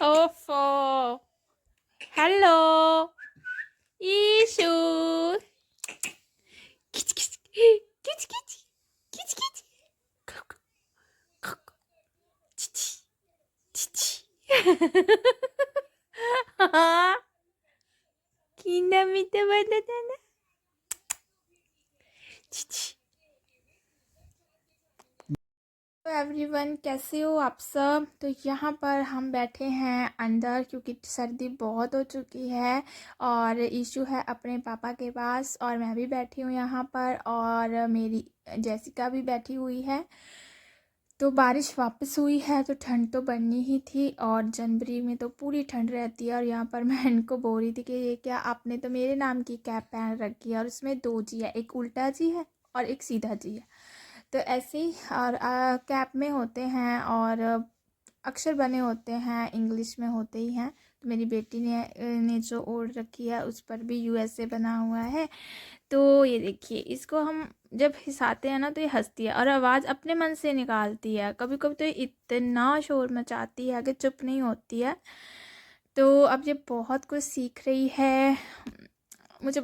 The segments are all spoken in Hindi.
ओफो। हेलो ईशु। किच किच किच किच किच किच चिची चिची। किना मीठा बना था ना। चिची। तो एवरीवन, कैसे हो आप सब। तो यहाँ पर हम बैठे हैं अंदर क्योंकि सर्दी बहुत हो चुकी है और इशू है अपने पापा के पास और मैं भी बैठी हूँ यहाँ पर और मेरी जैसिका भी बैठी हुई है। तो बारिश वापस हुई है तो ठंड तो बढ़नी ही थी और जनवरी में तो पूरी ठंड रहती है। और यहाँ पर मैं इनको बोल रही थी कि ये क्या आपने तो मेरे नाम की कैप पहन रखी है और उसमें दो जी है, एक उल्टा जी है और एक सीधा जी है। तो ऐसे ही और कैप में होते हैं और अक्षर बने होते हैं, इंग्लिश में होते ही हैं। तो मेरी बेटी ने जो ओढ़ रखी है उस पर भी यूएसए बना हुआ है। तो ये देखिए, इसको हम जब हंसाते हैं ना तो ये हंसती है और आवाज़ अपने मन से निकालती है। कभी कभी तो ये इतना शोर मचाती है कि चुप नहीं होती है। तो अब ये बहुत कुछ सीख रही है। मुझे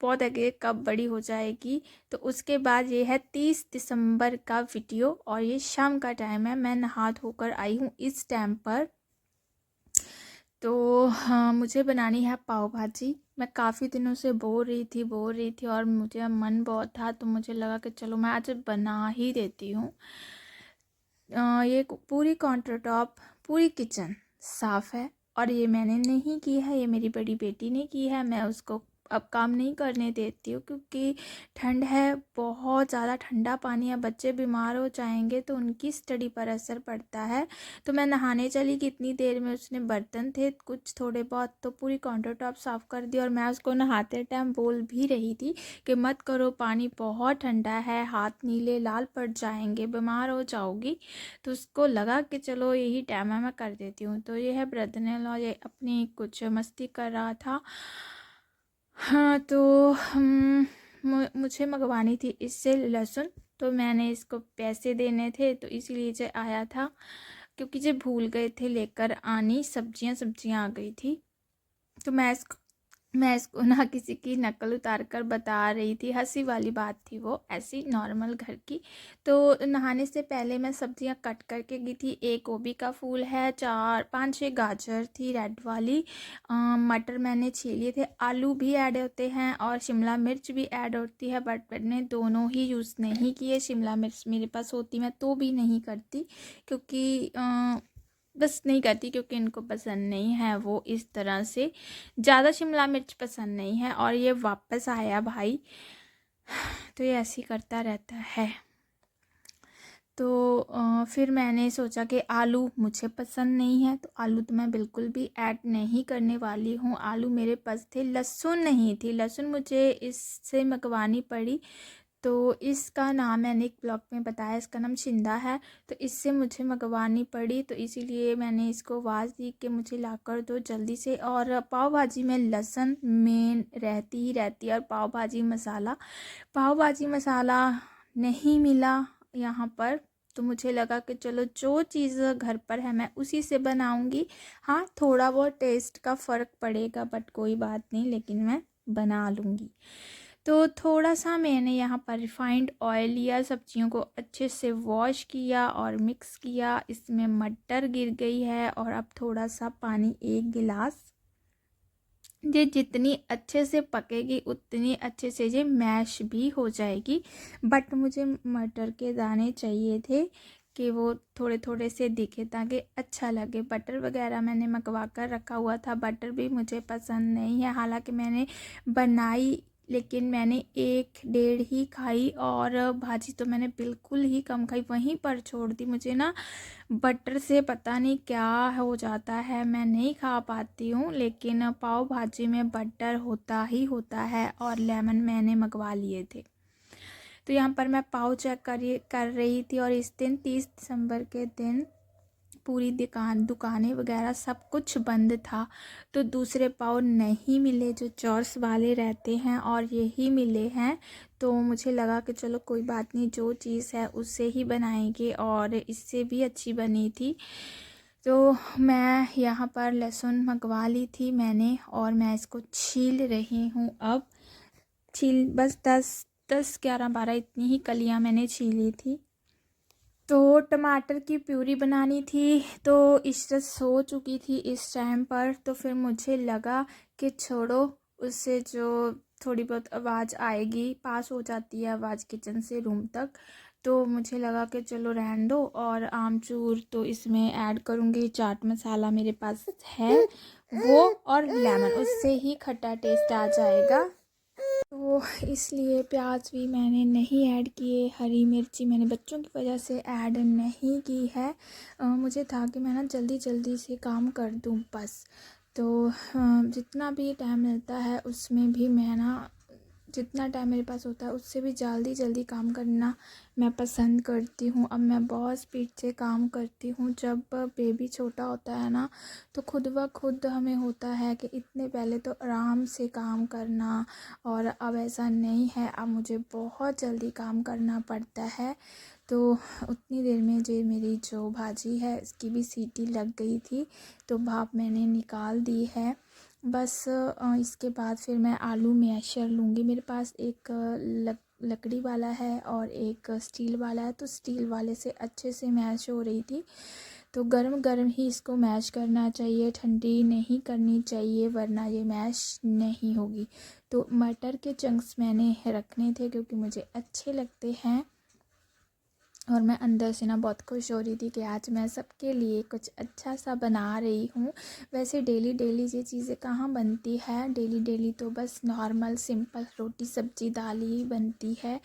बहुत है कि ये कब बड़ी हो जाएगी। तो उसके बाद ये है 30 दिसंबर का वीडियो और ये शाम का टाइम है। मैं नहा धोकर आई हूँ इस टाइम पर। तो हाँ, मुझे बनानी है पाव भाजी। मैं काफ़ी दिनों से बोल रही थी और मुझे मन बहुत था तो मुझे लगा कि चलो मैं आज बना ही देती हूँ। ये पूरी काउंटर टॉप, पूरी किचन साफ़ है और ये मैंने नहीं की है, ये मेरी बड़ी बेटी ने की है। मैं उसको अब काम नहीं करने देती हूँ क्योंकि ठंड है, बहुत ज़्यादा ठंडा पानी है, बच्चे बीमार हो जाएंगे तो उनकी स्टडी पर असर पड़ता है। तो मैं नहाने चली, कितनी देर में उसने बर्तन थे कुछ थोड़े बहुत तो पूरी काउंटर टॉप साफ़ कर दी। और मैं उसको नहाते टाइम बोल भी रही थी कि मत करो, पानी बहुत ठंडा है, हाथ नीले लाल पड़ जाएंगे, बीमार हो जाओगी। तो उसको लगा कि चलो यही टाइम है, मैं कर देती हूँ। तो ये है ब्रदर इन लॉ, ये अपनी कुछ मस्ती कर रहा था। हाँ, तो मुझे मंगवानी थी इससे लहसुन। तो मैंने इसको पैसे देने थे तो इसीलिए जो आया था, क्योंकि जो भूल गए थे लेकर आनी, सब्जियां आ गई थी। तो मैं इसको ना किसी की नकल उतार कर बता रही थी, हंसी वाली बात थी वो, ऐसी नॉर्मल घर की। तो नहाने से पहले मैं सब्जियां कट करके गई थी। एक गोभी का फूल है, 4 5 6 गाजर थी रेड वाली, मटर मैंने छील लिए थे, आलू भी ऐड होते हैं और शिमला मिर्च भी ऐड होती है बट मैंने दोनों ही यूज़ नहीं किए। शिमला मिर्च मेरे पास होती मैं तो भी नहीं करती क्योंकि बस नहीं करती क्योंकि इनको पसंद नहीं है वो इस तरह से, ज़्यादा शिमला मिर्च पसंद नहीं है। और ये वापस आया भाई, तो ये ऐसे ही करता रहता है। तो फिर मैंने सोचा कि आलू मुझे पसंद नहीं है तो आलू तो मैं बिल्कुल भी ऐड नहीं करने वाली हूँ। आलू मेरे पास थे, लहसुन नहीं थी, लहसुन मुझे इससे मंगवानी पड़ी। तो इसका नाम मैंने एक ब्लॉग में बताया, इसका नाम शिंदा है। तो इससे मुझे मंगवानी पड़ी तो इसीलिए मैंने इसको आवाज़ दी कि मुझे ला कर दो जल्दी से। और पाव भाजी में लहसुन मेन रहती ही रहती है और पाव भाजी मसाला नहीं मिला यहाँ पर। तो मुझे लगा कि चलो जो चीज़ घर पर है मैं उसी से बनाऊंगी। हाँ, थोड़ा बहुत टेस्ट का फ़र्क पड़ेगा बट कोई बात नहीं, लेकिन मैं बना लूँगी। तो थोड़ा सा मैंने यहाँ पर रिफाइंड ऑयल लिया, सब्जियों को अच्छे से वॉश किया और मिक्स किया। इसमें मटर गिर गई है और अब थोड़ा सा पानी, 1 गिलास। ये जितनी अच्छे से पकेगी उतनी अच्छे से ये मैश भी हो जाएगी। बट मुझे मटर के दाने चाहिए थे कि वो थोड़े थोड़े से दिखे ताकि अच्छा लगे। बटर वगैरह मैंने मंगवा कर रखा हुआ था, बटर भी मुझे पसंद नहीं है। हालांकि मैंने बनाई लेकिन मैंने 1 1.5 ही खाई और भाजी तो मैंने बिल्कुल ही कम खाई, वहीं पर छोड़ दी। मुझे ना बटर से पता नहीं क्या हो जाता है, मैं नहीं खा पाती हूँ। लेकिन पाव भाजी में बटर होता ही होता है और लेमन मैंने मंगवा लिए थे। तो यहाँ पर मैं पाव चेक कर रही थी और इस दिन 30 दिसंबर के दिन पूरी दुकानें वगैरह सब कुछ बंद था। तो दूसरे पाव नहीं मिले जो चॉर्स वाले रहते हैं, और यही मिले हैं। तो मुझे लगा कि चलो कोई बात नहीं, जो चीज़ है उससे ही बनाएंगे, और इससे भी अच्छी बनी थी। तो मैं यहाँ पर लहसुन मंगवा ली थी मैंने, और मैं इसको छील रही हूँ। अब बस 10 11 12 इतनी ही कलियाँ मैंने छीली थी। तो टमाटर की प्यूरी बनानी थी, तो इशरत सो चुकी थी इस टाइम पर। तो फिर मुझे लगा कि छोड़ो, उससे जो थोड़ी बहुत आवाज़ आएगी, पास हो जाती है आवाज़ किचन से रूम तक, तो मुझे लगा कि चलो रहने दो। और आमचूर तो इसमें ऐड करूँगी, चाट मसाला मेरे पास है वो, और लेमन, उससे ही खट्टा टेस्ट आ जाएगा। तो इसलिए प्याज भी मैंने नहीं ऐड किए, हरी मिर्ची मैंने बच्चों की वजह से ऐड नहीं की है। मुझे था कि मैं ना जल्दी जल्दी से काम कर दूं बस। तो जितना भी टाइम मिलता है उसमें भी मैं ना, जितना टाइम मेरे पास होता है उससे भी जल्दी जल्दी काम करना मैं पसंद करती हूँ। अब मैं बहुत स्पीड से काम करती हूँ। जब बेबी छोटा होता है ना, तो खुद ब खुद हमें होता है कि इतने पहले तो आराम से काम करना, और अब ऐसा नहीं है, अब मुझे बहुत जल्दी काम करना पड़ता है। तो उतनी देर में मेरी जो भाजी है इसकी भी सीटी लग गई थी, तो भाप मैंने निकाल दी है। बस इसके बाद फिर मैं आलू मैशर लूँगी। मेरे पास एक लकड़ी वाला है और एक स्टील वाला है, तो स्टील वाले से अच्छे से मैश हो रही थी। तो गरम गरम ही इसको मैश करना चाहिए, ठंडी नहीं करनी चाहिए, वरना ये मैश नहीं होगी। तो मटर के चंक्स मैंने रखने थे क्योंकि मुझे अच्छे लगते हैं, और मैं अंदर से ना बहुत खुश हो रही थी कि आज मैं सबके लिए कुछ अच्छा सा बना रही हूँ। वैसे डेली डेली ये चीज़ें कहाँ बनती है, डेली डेली तो बस नॉर्मल सिंपल रोटी सब्जी दाल ही बनती है।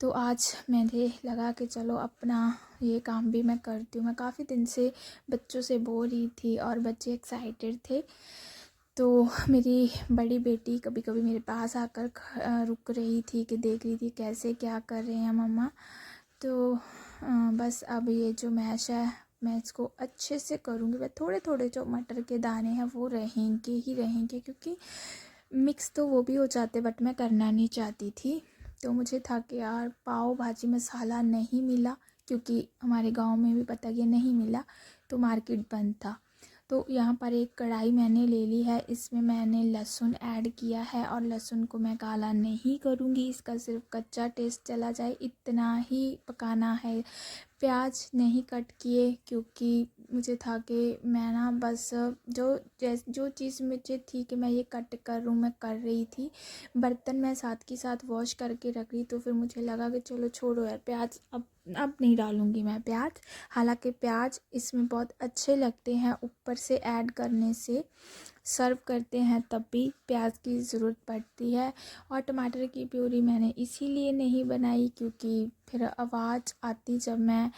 तो आज मैंने लगा कि चलो अपना ये काम भी मैं करती हूँ। मैं काफ़ी दिन से बच्चों से बोर ही थी और बच्चे एक्साइटेड थे। तो मेरी बड़ी बेटी कभी कभी मेरे पास आकर रुक रही थी कि देख रही थी कैसे क्या कर रहे हैं मम्मा। तो बस अब ये जो मैश है मैं इसको अच्छे से करूँगी। मैं थोड़े थोड़े जो मटर के दाने हैं वो रहेंगे ही रहेंगे, क्योंकि मिक्स तो वो भी हो जाते, बट मैं करना नहीं चाहती थी। तो मुझे था कि यार पाव भाजी मसाला नहीं मिला, क्योंकि हमारे गांव में भी पता ये नहीं मिला, तो मार्केट बंद था। तो यहाँ पर एक कढ़ाई मैंने ले ली है, इसमें मैंने लहसुन ऐड किया है, और लहसुन को मैं काला नहीं करूँगी, इसका सिर्फ कच्चा टेस्ट चला जाए इतना ही पकाना है। प्याज नहीं कट किए, क्योंकि मुझे था कि मैं ना बस जो चीज़ मुझे थी कि मैं ये कट करूँ, मैं कर रही थी। बर्तन मैं साथ के साथ वॉश करके रख रही, तो फिर मुझे लगा कि चलो छोड़ो यार, प्याज अब नहीं डालूँगी मैं प्याज। हालांकि प्याज इसमें बहुत अच्छे लगते हैं, ऊपर से ऐड करने से, सर्व करते हैं तब भी प्याज की ज़रूरत पड़ती है। और टमाटर की प्यूरी मैंने इसीलिए नहीं बनाई क्योंकि फिर आवाज़ आती जब मैं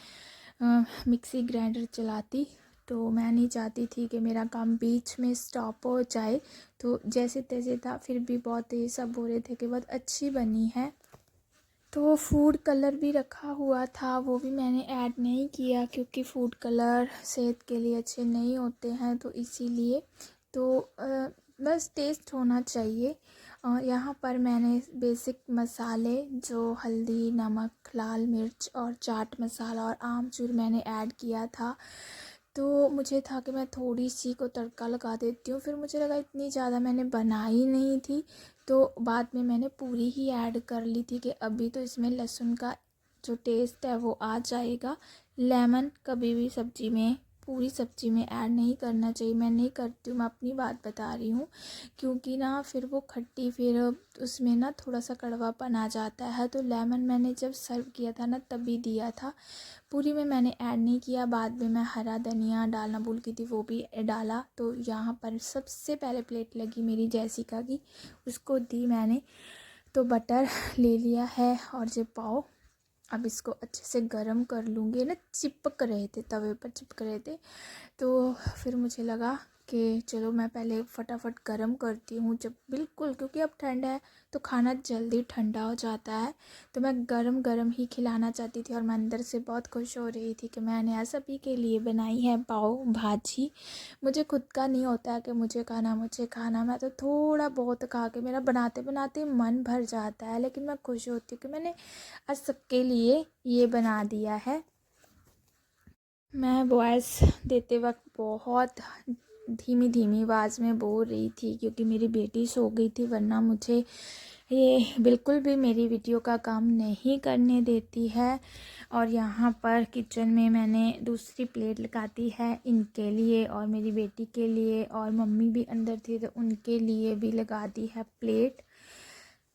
मिक्सी ग्राइंडर चलाती, तो मैं नहीं चाहती थी कि मेरा काम बीच में स्टॉप हो जाए। तो जैसे तैसे था, फिर भी बहुत ही सब बोल रहे थे कि बहुत अच्छी बनी है। तो फूड कलर भी रखा हुआ था, वो भी मैंने ऐड नहीं किया क्योंकि फूड कलर सेहत के लिए अच्छे नहीं होते हैं, तो इसीलिए। तो बस टेस्ट होना चाहिए। यहाँ पर मैंने बेसिक मसाले जो हल्दी, नमक, लाल मिर्च और चाट मसाला और आमचूर मैंने ऐड किया था। तो मुझे था कि मैं थोड़ी सी को तड़का लगा देती हूँ, फिर मुझे लगा इतनी ज़्यादा मैंने बनाई नहीं थी, तो बाद में मैंने पूरी ही ऐड कर ली थी कि अभी तो इसमें लहसुन का जो टेस्ट है वो आ जाएगा। लेमन कभी भी सब्ज़ी में, पूरी सब्ज़ी में ऐड नहीं करना चाहिए। मैं नहीं करती हूँ, मैं अपनी बात बता रही हूँ, क्योंकि ना फिर वो खट्टी, फिर उसमें ना थोड़ा सा कड़वापन आ जाता है। तो लेमन मैंने जब सर्व किया था ना तभी दिया था, पूरी में मैंने ऐड नहीं किया। बाद में मैं हरा धनिया डालना भूल गई थी, वो भी डाला। तो यहाँ पर सबसे पहले प्लेट लगी मेरी जैसिका की, उसको दी मैंने। तो बटर ले लिया है और ये पाव, अब इसको अच्छे से गरम कर लूँगी। ना चिपक रहे थे, तवे पर चिपक रहे थे, तो फिर मुझे लगा कि चलो मैं पहले फटाफट गर्म करती हूँ, जब बिल्कुल, क्योंकि अब ठंड है तो खाना जल्दी ठंडा हो जाता है, तो मैं गरम गरम ही खिलाना चाहती थी। और मैं अंदर से बहुत खुश हो रही थी कि मैंने आज सभी के लिए बनाई है पाव भाजी। मुझे खुद का नहीं होता है कि मुझे खाना, मैं तो थोड़ा बहुत खा के मेरा बनाते बनाते मन भर जाता है, लेकिन मैं खुश होती हूँ कि मैंने आज सबके लिए ये बना दिया है। मैं वॉइस देते वक्त बहुत धीमी धीमी आवाज़ में बोल रही थी, क्योंकि मेरी बेटी सो गई थी, वरना मुझे ये बिल्कुल भी मेरी वीडियो का काम नहीं करने देती है। और यहाँ पर किचन में मैंने दूसरी प्लेट लगा दी है इनके लिए और मेरी बेटी के लिए, और मम्मी भी अंदर थी तो उनके लिए भी लगा दी है प्लेट।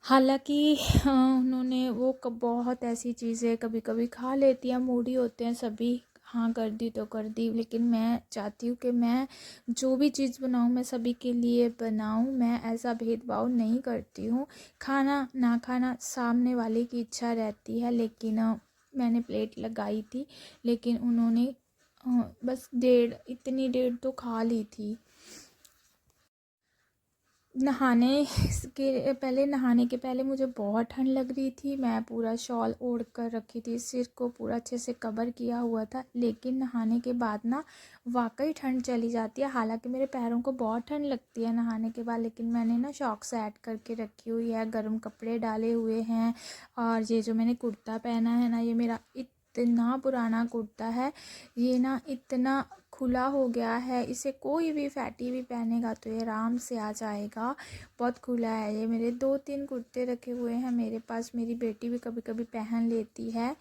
हालांकि उन्होंने वो बहुत ऐसी चीज़ें कभी कभी खा लेती हैं, मूडी होते हैं सभी, हाँ कर दी तो कर दी, लेकिन मैं चाहती हूँ कि मैं जो भी चीज़ बनाऊँ मैं सभी के लिए बनाऊँ, मैं ऐसा भेदभाव नहीं करती हूँ। खाना ना खाना सामने वाले की इच्छा रहती है, लेकिन मैंने प्लेट लगाई थी, लेकिन उन्होंने बस इतनी डेढ़ तो खा ली थी। नहाने के पहले मुझे बहुत ठंड लग रही थी, मैं पूरा शॉल ओढ़ कर रखी थी, सिर को पूरा अच्छे से कवर किया हुआ था, लेकिन नहाने के बाद ना वाकई ठंड चली जाती है। हालांकि मेरे पैरों को बहुत ठंड लगती है नहाने के बाद, लेकिन मैंने ना शॉक्स ऐड करके रखी हुई है, गर्म कपड़े डाले हुए हैं। और ये जो मैंने कुर्ता पहना है ना, ये मेरा इतना पुराना कुर्ता है, ये ना इतना खुला हो गया है, इसे कोई भी फैटी भी पहनेगा तो ये आराम से आ जाएगा, बहुत खुला है। ये मेरे 2-3 कुर्ते रखे हुए हैं मेरे पास, मेरी बेटी भी कभी कभी पहन लेती है,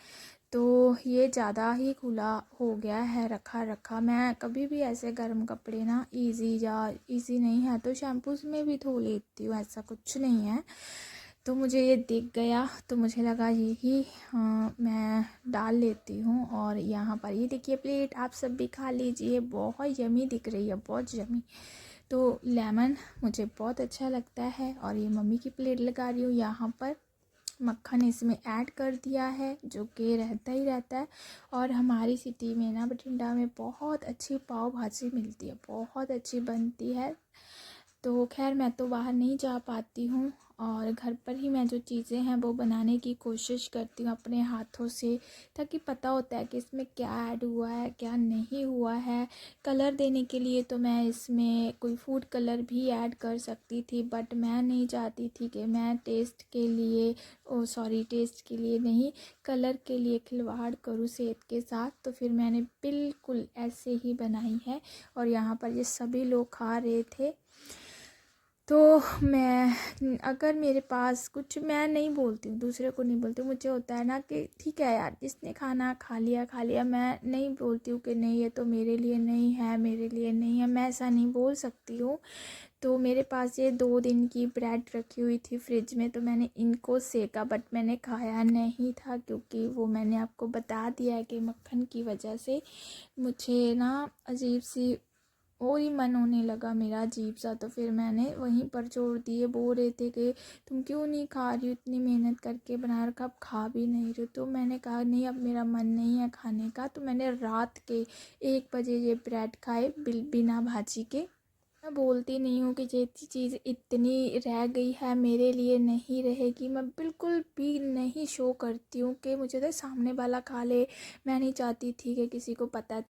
तो ये ज़्यादा ही खुला हो गया है रखा रखा। मैं कभी भी ऐसे गर्म कपड़े ना इजी नहीं है तो शैम्पूज में भी धो लेती हूँ, ऐसा कुछ नहीं है। तो मुझे ये दिख गया तो मुझे लगा यही मैं डाल लेती हूँ। और यहाँ पर ये देखिए प्लेट, आप सब भी खा लीजिए, बहुत यमी दिख रही है, बहुत यमी। तो लेमन मुझे बहुत अच्छा लगता है और ये मम्मी की प्लेट लगा रही हूँ। यहाँ पर मक्खन इसमें ऐड कर दिया है, जो कि रहता ही रहता है। और हमारी सिटी में ना बठिंडा में बहुत अच्छी पाव भाजी मिलती है, बहुत अच्छी बनती है। तो खैर मैं तो बाहर नहीं जा पाती हूँ और घर पर ही मैं जो चीज़ें हैं वो बनाने की कोशिश करती हूँ अपने हाथों से, ताकि पता होता है कि इसमें क्या ऐड हुआ है क्या नहीं हुआ है। कलर देने के लिए तो मैं इसमें कोई फूड कलर भी ऐड कर सकती थी, बट मैं नहीं चाहती थी कि मैं टेस्ट के लिए नहीं, कलर के लिए खिलवाड़ करूँ सेहत के साथ। तो फिर मैंने बिल्कुल ऐसे ही बनाई है और यहाँ पर ये सभी लोग खा रहे थे। तो मैं अगर मेरे पास कुछ, मैं नहीं बोलती हूँ, दूसरे को नहीं बोलती हूँ, मुझे होता है ना कि ठीक है यार, जिसने खाना खा लिया, मैं नहीं बोलती हूँ कि नहीं ये तो मेरे लिए नहीं है, मेरे लिए नहीं है, मैं ऐसा नहीं बोल सकती हूँ। तो मेरे पास ये 2 दिन की ब्रेड रखी हुई थी फ्रिज में, तो मैंने इनको सेका, बट मैंने खाया नहीं था, क्योंकि वो मैंने आपको बता दिया है कि मक्खन की वजह से मुझे ना अजीब सी और ही मन होने लगा मेरा अजीब सा। तो फिर मैंने वहीं पर छोड़ दिए। बोल रहे थे कि तुम क्यों नहीं खा रही हो, इतनी मेहनत करके बना रखा, अब खा भी नहीं रही हो। तो मैंने कहा नहीं, अब मेरा मन नहीं है खाने का। तो मैंने रात के 1 बजे ये ब्रेड खाए बिना भाजी के। मैं बोलती नहीं हूँ कि ये चीज़ इतनी रह गई है मेरे लिए नहीं रहेगी, मैं बिल्कुल भी नहीं शो करती हूँ कि मुझे तो सामने वाला खा ले। मैं नहीं चाहती थी कि किसी को पता